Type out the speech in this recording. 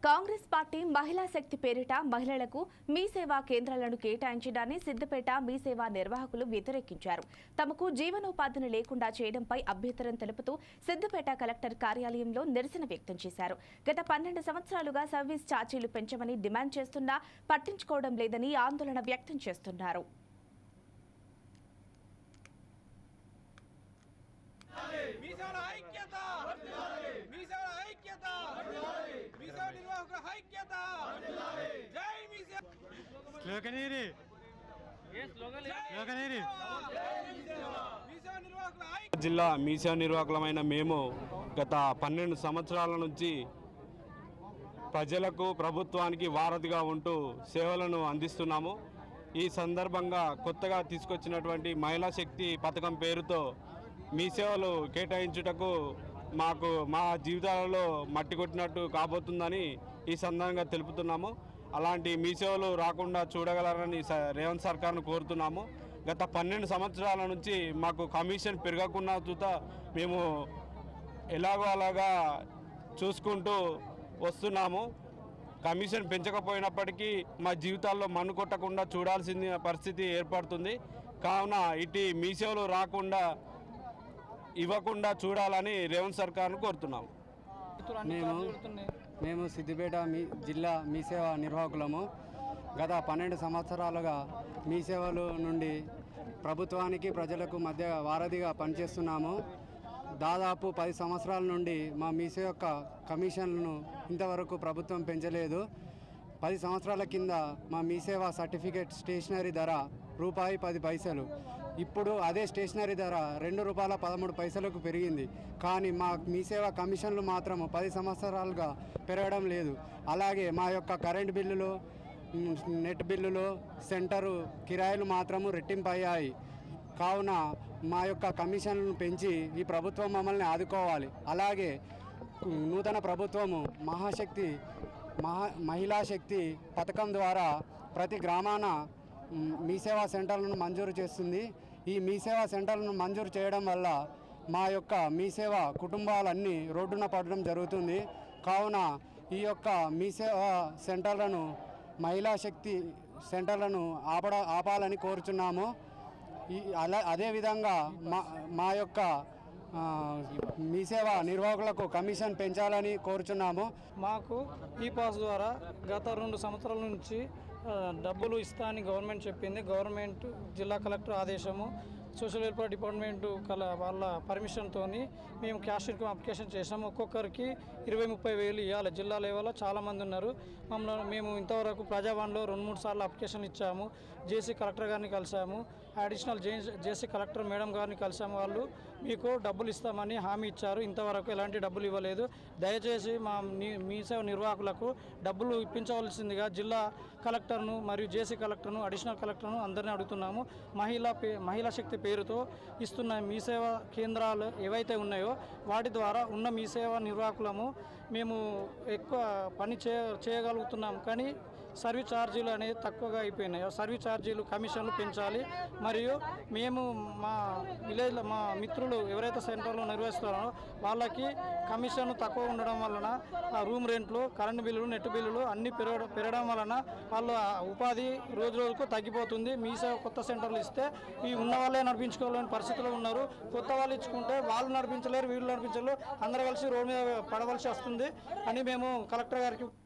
Congress party మహిళా శక్తి పేరిట మహిళలకు మీ సేవా కేంద్రాలను కేటాయించడాన్ని సిద్దిపేట మీ సేవా నిర్వాహకులు వ్యతిరేకించారు. తమకు జీవనోపాధిని లేకుండా చేయడంపై అభ్యంతరం తెలుపుతూ సిద్దిపేట కలెక్టర్ కార్యాలయంలో నిరసన వ్యక్తం చేశారు. గత 12 సంవత్సరాలుగా సర్వీస్ ఛార్జీలు పెంచమని డిమాండ్ చేస్తున్నా పట్టించుకోవడం లేదని ఆందోళన వ్యక్తం చేస్తున్నారు. జిల్లా మీసా నిర్వాహకులమైన మేము గత 12 సంవత్సరాల నుంచి ప్రజలకు ప్రభుత్వానికి వారధిగా ఉంటూ సేవలను అందిస్తున్నాము. ఈ సందర్భంగా కొత్తగా తీసుకొచ్చినటువంటి మహిళా శక్తి పథకం పేరుతో మీ సేవలు కేటాయించుటకు మాకు మా జీవితాలలో మట్టి కొట్టినట్టు కాబోతుందని ఈ సందర్భంగా తెలుపుతున్నాము. అలాంటి మీ సేవలు రాకుండా చూడగలరని రేవంత్ సర్కార్ను కోరుతున్నాము. గత 12 సంవత్సరాల నుంచి మాకు కమిషన్ పెరగకుండా చూత మేము ఎలాగో అలాగా చూసుకుంటూ వస్తున్నాము. కమిషన్ పెంచకపోయినప్పటికీ మా జీవితాల్లో మన్ను కొట్టకుండా చూడాల్సిన పరిస్థితి ఏర్పడుతుంది. కావున ఇటు మీ సేవలు రాకుండా ఇవ్వకుండా చూడాలని రేవంత్ సర్కార్ను కోరుతున్నాము. మేము సిద్దిపేట జిల్లా మీ సేవ నిర్వాహకులము. గత 12 సంవత్సరాలుగా మీ సేవలు నుండి ప్రభుత్వానికి ప్రజలకు మధ్య వారధిగా పనిచేస్తున్నాము. దాదాపు 10 సంవత్సరాల నుండి మా మీ సేవ యొక్క కమిషన్లను ఇంతవరకు ప్రభుత్వం పెంచలేదు. 10 సంవత్సరాల కింద మా మీ సేవ సర్టిఫికేట్ స్టేషనరీ ధర రూపాయి 10 పైసలు. ఇప్పుడు అదే స్టేషనరీ ధర ₹2.13 పెరిగింది. కానీ మా మీ సేవ కమిషన్లు మాత్రం 10 సంవత్సరాలుగా పెరగడం లేదు. అలాగే మా యొక్క కరెంట్ బిల్లులు, నెట్ బిల్లులు, సెంటరు కిరాయిలు మాత్రము రెట్టింపు అయ్యాయి. కావున మా యొక్క కమిషన్లను పెంచి ఈ ప్రభుత్వం మమ్మల్ని ఆదుకోవాలి. అలాగే నూతన ప్రభుత్వము మహిళా శక్తి పథకం ద్వారా ప్రతి గ్రామాన మీ సేవా సెంటర్లను మంజూరు చేస్తుంది. ఈ మీ సేవా సెంటర్లను మంజూరు చేయడం వల్ల మా యొక్క మీ సేవ కుటుంబాలన్నీ రోడ్డున పడడం జరుగుతుంది. కావున ఈ యొక్క మీ సేవా సెంటర్లను మహిళా శక్తి సెంటర్లను ఆపాలని కోరుచున్నాము. అదేవిధంగా మా యొక్క మీ సేవ నిర్వాహకులకు కమిషన్ పెంచాలని కోరుచున్నాము. మాకు ఈ పాస్ ద్వారా గత 2 సంవత్సరాల నుంచి డబ్బులు ఇస్తా అని గవర్నమెంట్ చెప్పింది. గవర్నమెంట్ జిల్లా కలెక్టర్ ఆదేశము, సోషల్ వెల్ఫేర్ డిపార్ట్మెంటు వాళ్ళ పర్మిషన్తో మేము క్యాష్ ఇన్కమ్ అప్లికేషన్ చేసాము. ఒక్కొక్కరికి 20-30 వేలు ఇవ్వాలి. జిల్లా లెవెల్లో చాలామంది ఉన్నారు. మేము ఇంతవరకు ప్రజావాణిలో 2-3 సార్లు అప్లికేషన్ ఇచ్చాము. జేసీ కలెక్టర్ గారిని కలిసాము, అడిషనల్ జేసీ కలెక్టర్ మేడం గారిని కలిసాము. వాళ్ళు మీకు డబ్బులు ఇస్తామని హామీ ఇచ్చారు. ఇంతవరకు ఎలాంటి డబ్బులు ఇవ్వలేదు. దయచేసి మా మీ సేవ నిర్వాహకులకు డబ్బులు ఇప్పించవలసిందిగా జిల్లా కలెక్టర్ను మరియు జేసీ కలెక్టర్ను, అడిషనల్ కలెక్టర్ను అందరినీ అడుగుతున్నాము. మహిళా శక్తి పేరుతో ఇస్తున్న మీ సేవా కేంద్రాలు ఏవైతే ఉన్నాయో వాటి ద్వారా ఉన్న మీ సేవా నిర్వాహకులము మేము ఎక్కువ పని చేయగలుగుతున్నాం. కానీ సర్వీస్ ఛార్జీలు అనేది తక్కువగా అయిపోయినాయి. సర్వీస్ ఛార్జీలు కమిషన్లు పెంచాలి. మరియు మేము మా విలేజ్లో మా మిత్రులు ఎవరైతే సెంటర్లో నిర్వహిస్తున్నారో వాళ్ళకి కమిషన్ తక్కువ ఉండడం వలన ఆ రూమ్ రెంట్లు, కరెంటు బిల్లులు, నెట్ బిల్లులు అన్నీ పెరగడం వలన వాళ్ళ ఉపాధి రోజు రోజుకు తగ్గిపోతుంది. మీ సేవ కొత్త సెంటర్లు ఇస్తే ఈ ఉన్న వాళ్ళే నడిపించుకోలేని పరిస్థితిలో ఉన్నారు. కొత్త వాళ్ళు ఇచ్చుకుంటే వాళ్ళు నడిపించలేరు, వీళ్ళు నడిపించలేరు, అందరూ కలిసి రోడ్డు మీద పడవలసి వస్తుంది అని మేము కలెక్టర్ గారికి